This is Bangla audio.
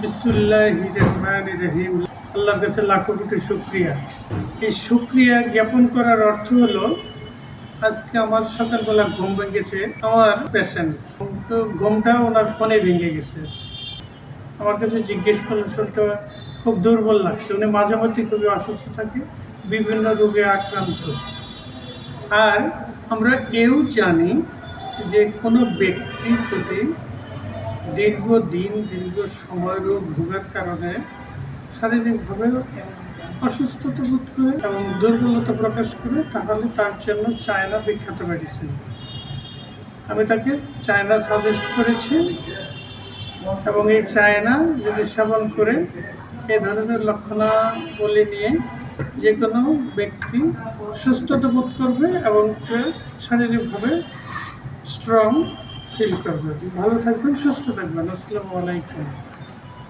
বিসমিল্লাহির রহমানির রহিম। আল্লাহর কাছে লাখো কোটি শুকরিয়া। এই শুকরিয়া জ্ঞাপন করার অর্থ হলো, আজকে আমার সকালবেলা ঘুম ভেঙেছে। আমার পেশেন্ট, ঘুমটা ওনার ফোনে ভেঙে গেছে। আমার কাছে জিজ্ঞেস করলেন, শরীরটা খুব দুর্বল লাগছে। উনি মাঝে মধ্যে খুবই অসুস্থ থাকে, বিভিন্ন রোগে আক্রান্ত। আর আমরা এও জানি যে কোনো ব্যক্তি যদি দীর্ঘদিন দীর্ঘ সময় রোগ ভোগার কারণে শারীরিকভাবে অসুস্থতা বোধ করে এবং দুর্বলতা প্রকাশ করে, তাহলে তার জন্য চায়না বিখ্যাত মেডিসিন। আমি তাকে চায়না সাজেস্ট করেছি এবং এই চায়না যদি সেবন করে এই ধরনের লক্ষণাবলী নিয়ে যে কোনো ব্যক্তি সুস্থতা বোধ করবে এবং শারীরিকভাবে স্ট্রং ফিল করবে। ভালো থাকবেন, সুস্থ থাকবেন। আসসালামু আলাইকুম।